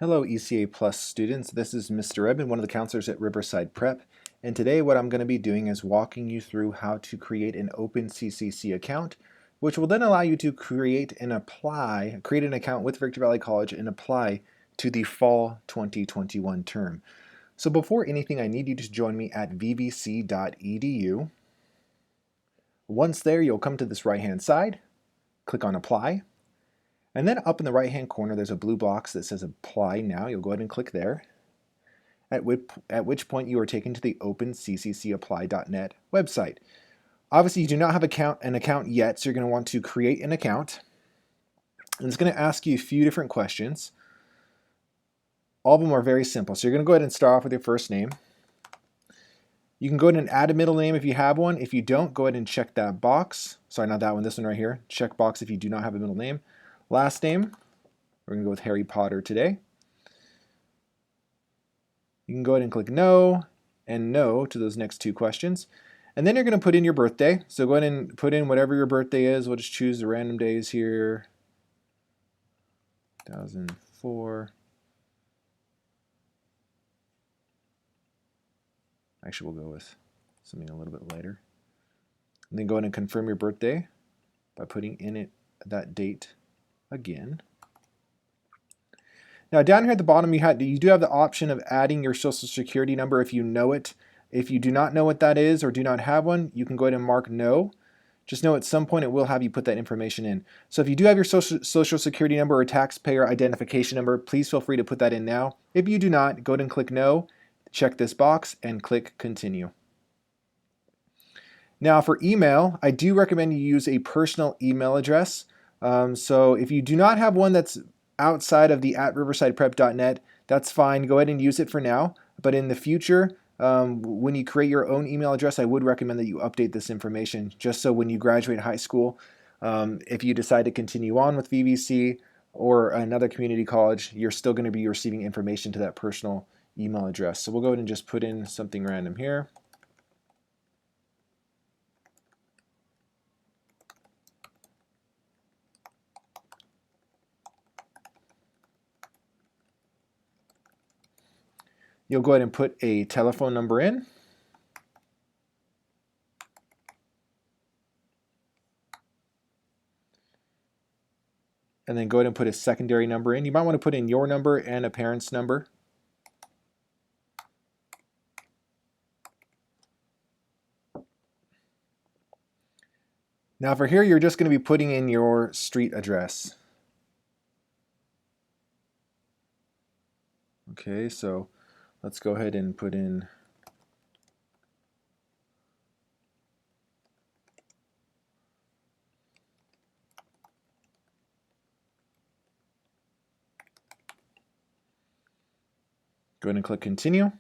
Hello ECA Plus students, this is Mr. Eben, one of the counselors at Riverside Prep, and today what I'm going to be doing is walking you through how to create an OpenCCC account, which will then allow you to create an account with Victor Valley College and apply to the fall 2021 term. So before anything, I need you to join me at vvc.edu. Once there, you'll come to this right-hand side, click on Apply. And then up in the right hand corner there's a blue box that says Apply Now. You'll go ahead and click there, at which point you are taken to the OpenCCCapply.net website. Obviously you do not have an account yet, so you're going to want to create an account. And it's going to ask you a few different questions. All of them are very simple. So you're going to go ahead and start off with your first name. You can go ahead and add a middle name if you have one. If you don't, go ahead and check that box. Sorry, not that one, this one right here. Check box if you do not have a middle name. Last name, we're going to go with Harry Potter today. You can go ahead and click no and no to those next two questions. And then you're going to put in your birthday. So go ahead and put in whatever your birthday is. We'll just choose the random days here. 2004. Actually, we'll go with something a little bit lighter. And then go ahead and confirm your birthday by putting in it that date again. Now down here at the bottom you do have the option of adding your social security number if you know it. If you do not know what that is or do not have one, you can go ahead and mark no. Just know at some point it will have you put that information in. So if you do have your social security number or taxpayer identification number, please feel free to put that in now. If you do not, go ahead and click no, check this box, and click continue. Now for email, I do recommend you use a personal email address. So if you do not have one that's outside of the @riversideprep.net, that's fine. Go ahead and use it for now. But in the future, when you create your own email address, I would recommend that you update this information just so when you graduate high school, if you decide to continue on with VVC or another community college, you're still going to be receiving information to that personal email address. So we'll go ahead and just put in something random here. You'll go ahead and put a telephone number in. And then go ahead and put a secondary number in. You might want to put in your number and a parent's number. Now for here, you're just going to be putting in your street address. Okay, so let's go ahead and put in go ahead and click continue.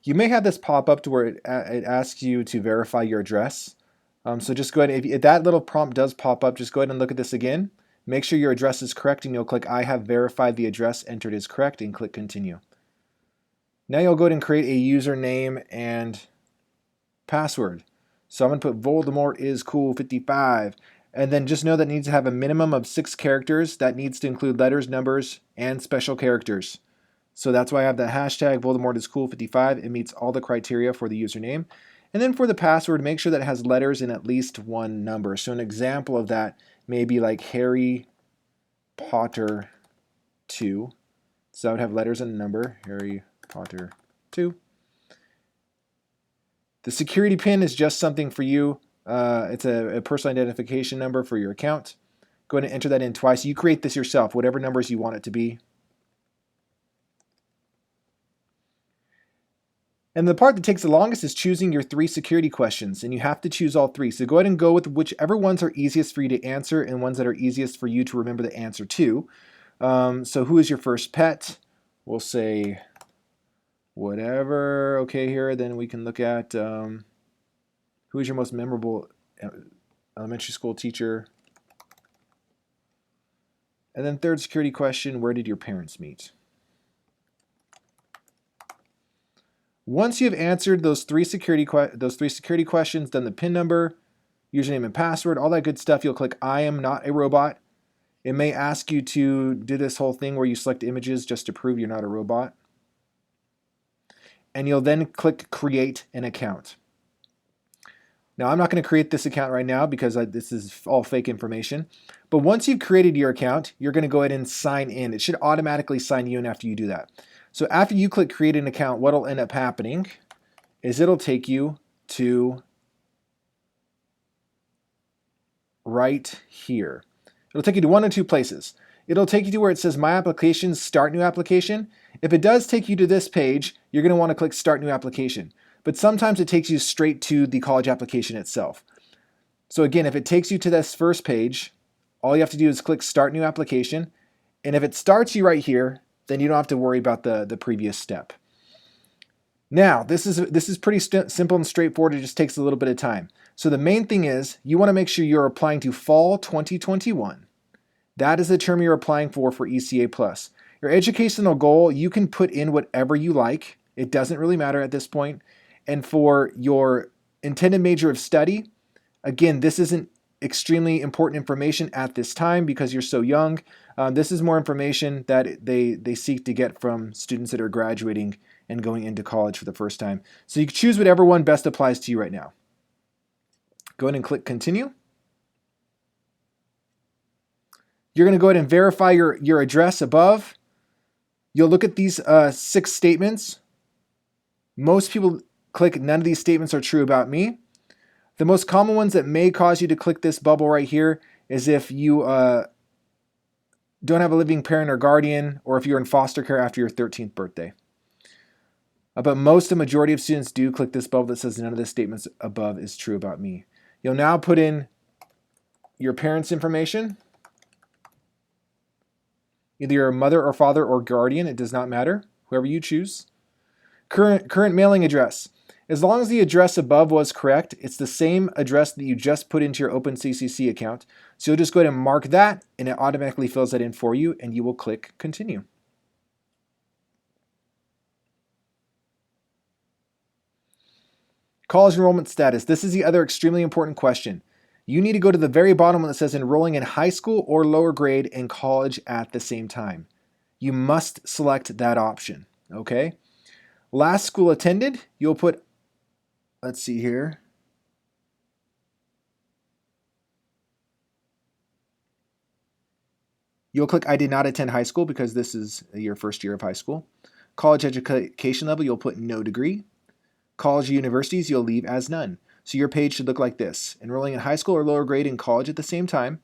You may have this pop up to where it asks you to verify your address. So just go ahead, if that little prompt does pop up, just go ahead and look at this again. Make sure your address is correct and you'll click I have verified the address entered is correct and click continue. Now you'll go ahead and create a username and password. So I'm going to put Voldemort is cool 55. And then just know that needs to have a minimum of 6 characters. That needs to include letters, numbers, and special characters. So that's why I have the hashtag Voldemort is cool 55. It meets all the criteria for the username. And then for the password, make sure that it has letters and at least one number. So an example of that may be like Harry Potter 2. So I would have letters and a number, Harry Potter 2. The security pin is just something for you. It's a personal identification number for your account. Go ahead and enter that in twice. You create this yourself, whatever numbers you want it to be. And the part that takes the longest is choosing your 3 security questions, and you have to choose all 3. So go ahead and go with whichever ones are easiest for you to answer and ones that are easiest for you to remember the answer to. So who is your first pet? We'll say whatever. Okay, here, then we can look at who is your most memorable elementary school teacher? And then third security question, where did your parents meet? Once you've answered those three security questions, then the PIN number, username and password, all that good stuff, you'll click I am not a robot. It may ask you to do this whole thing where you select images just to prove you're not a robot. And you'll then click Create an Account. Now, I'm not going to create this account right now because this is all fake information. But once you've created your account, you're going to go ahead and sign in. It should automatically sign you in after you do that. So after you click Create an Account, what will end up happening is it'll take you to right here. It'll take you to one or two places. It'll take you to where it says My Application, Start New Application. If it does take you to this page, you're going to want to click Start New Application. But sometimes it takes you straight to the college application itself. So again, if it takes you to this first page, all you have to do is click Start New Application. And if it starts you right here, then you don't have to worry about the previous step. Now, this is pretty simple and straightforward. It just takes a little bit of time. So the main thing is you want to make sure you're applying to fall 2021. That is the term you're applying for ECA+. Your educational goal, you can put in whatever you like. It doesn't really matter at this point. And for your intended major of study, again, this isn't extremely important information at this time because you're so young. This is more information that they seek to get from students that are graduating and going into college for the first time. So you can choose whatever one best applies to you right now. Go ahead and click Continue. You're going to go ahead and verify your address above. You'll look at these 6 statements. Most people click none of these statements are true about me. The most common ones that may cause you to click this bubble right here is if you don't have a living parent or guardian, or if you're in foster care after your 13th birthday. But the majority of students do click this bubble that says none of the statements above is true about me. You'll now put in your parents' information. Either your mother or father or guardian, it does not matter, whoever you choose. Current mailing address. As long as the address above was correct, it's the same address that you just put into your OpenCCC account. So you'll just go ahead and mark that, and it automatically fills that in for you, and you will click Continue. College enrollment status. This is the other extremely important question. You need to go to the very bottom that says enrolling in high school or lower grade and college at the same time. You must select that option, okay? Last school attended, you'll put, let's see here. You'll click I did not attend high school because this is your first year of high school. College education level, you'll put no degree. College universities, you'll leave as none. So your page should look like this. Enrolling in high school or lower grade and college at the same time.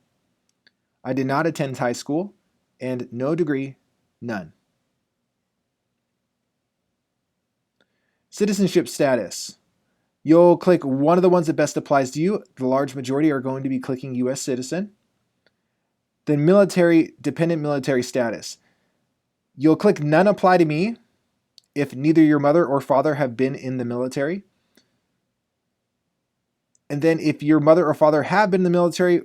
I did not attend high school. And no degree, none. Citizenship status. You'll click one of the ones that best applies to you. The large majority are going to be clicking U.S. citizen. Then dependent military status. You'll click none apply to me if neither your mother or father have been in the military. And then if your mother or father have been in the military,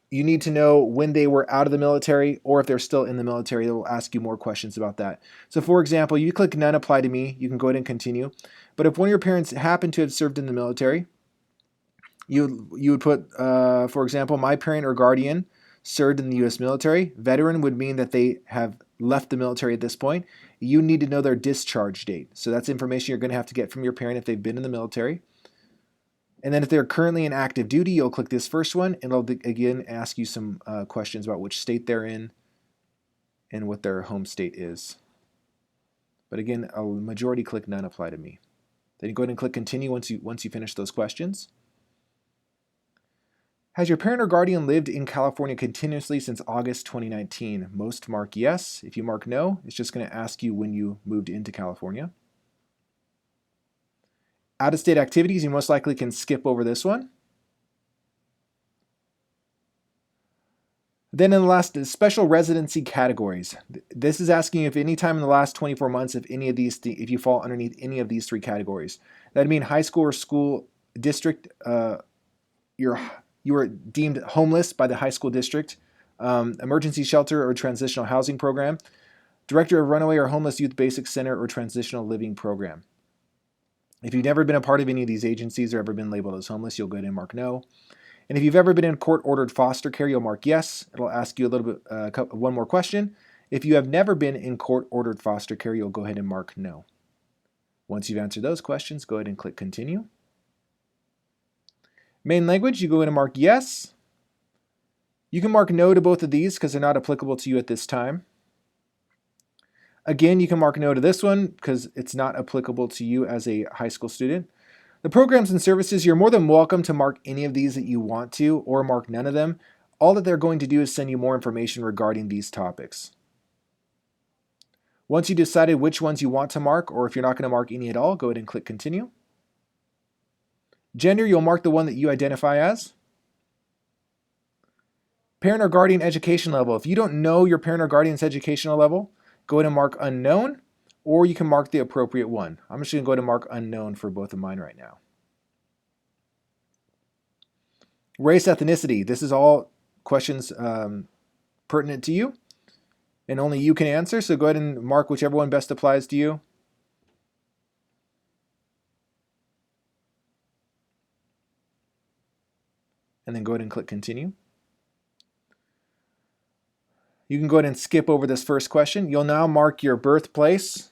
you need to know when they were out of the military, or if they're still in the military, they will ask you more questions about that. So for example, you click none apply to me, you can go ahead and continue. But if one of your parents happened to have served in the military, you would put, for example, my parent or guardian served in the U.S. military. Veteran would mean that they have left the military at this point. You need to know their discharge date. So that's information you're going to have to get from your parent if they've been in the military. And then if they're currently in active duty, you'll click this first one, and it'll again ask you some questions about which state they're in and what their home state is. But again, a majority click none apply to me. Then you go ahead and click continue once you finish those questions. Has your parent or guardian lived in California continuously since August 2019? Most mark yes. If you mark no, it's just going to ask you when you moved into California. Out-of-state activities, you most likely can skip over this one. Then in the last, special residency categories. This is asking if any time in the last 24 months, if you fall underneath any of these 3 categories. That'd mean high school or school district, you were deemed homeless by the high school district, emergency shelter or transitional housing program, director of runaway or homeless youth basic center or transitional living program. If you've never been a part of any of these agencies or ever been labeled as homeless, you'll go ahead and mark no. And if you've ever been in court-ordered foster care, you'll mark yes. It'll ask you a little bit, one more question. If you have never been in court-ordered foster care, you'll go ahead and mark no. Once you've answered those questions, go ahead and click continue. Main language, you go ahead and mark yes. You can mark no to both of these because they're not applicable to you at this time. Again, you can mark no to this one because it's not applicable to you as a high school student. The programs and services, you're more than welcome to mark any of these that you want to, or mark none of them. All that they're going to do is send you more information regarding these topics. Once you decided which ones you want to mark, or if you're not going to mark any at all, go ahead and click continue. Gender, you'll mark the one that you identify as. Parent or guardian education level. If you don't know your parent or guardian's educational level, go ahead and mark unknown, or you can mark the appropriate one. I'm just going to go ahead and mark unknown for both of mine right now. Race, ethnicity. This is all questions pertinent to you, and only you can answer, so go ahead and mark whichever one best applies to you. And then go ahead and click continue. You can go ahead and skip over this first question. You'll now mark your birthplace.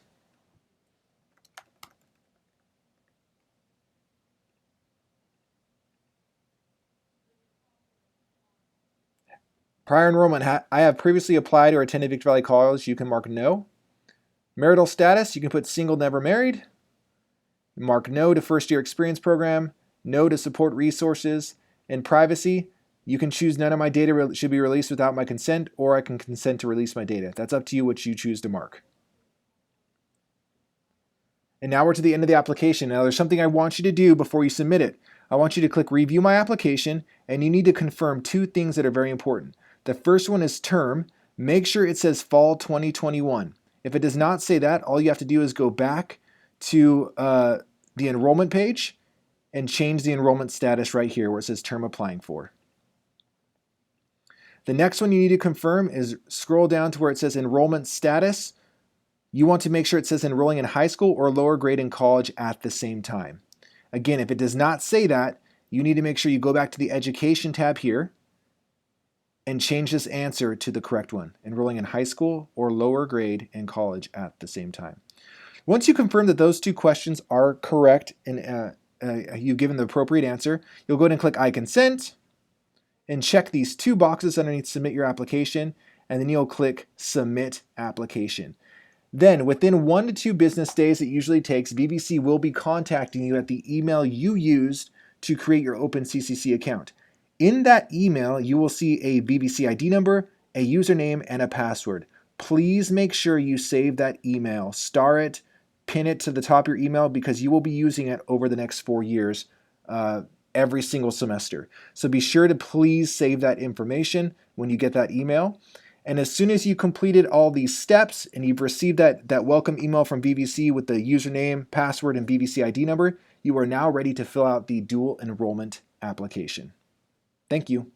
Prior enrollment, I have previously applied or attended Victor Valley College. You can mark no. Marital status, you can put single, never married. Mark no to first year experience program, no to support resources. And privacy, you can choose none of my data should be released without my consent, or I can consent to release my data. That's up to you what you choose to mark. And now we're to the end of the application. Now there's something I want you to do before you submit it. I want you to click review my application, and you need to confirm two things that are very important. The first one is term. Make sure it says fall 2021. If it does not say that, all you have to do is go back to the enrollment page and change the enrollment status right here where it says term applying for. The next one you need to confirm is scroll down to where it says enrollment status. You want to make sure it says enrolling in high school or lower grade in college at the same time. Again, if it does not say that, you need to make sure you go back to the education tab here and change this answer to the correct one, enrolling in high school or lower grade in college at the same time. Once you confirm that those two questions are correct and you've given the appropriate answer, you'll go ahead and click I consent and check these two boxes underneath submit your application, and then you'll click submit application. Then within 1 to 2 business days it usually takes, VVC will be contacting you at the email you used to create your OpenCCC account. In that email, you will see a VVC ID number, a username, and a password. Please make sure you save that email, star it, pin it to the top of your email, because you will be using it over the next 4 years every single semester. So be sure to please save that information when you get that email. And as soon as you completed all these steps and you've received that welcome email from VVC with the username, password, and VVC ID number, you are now ready to fill out the dual enrollment application. Thank you.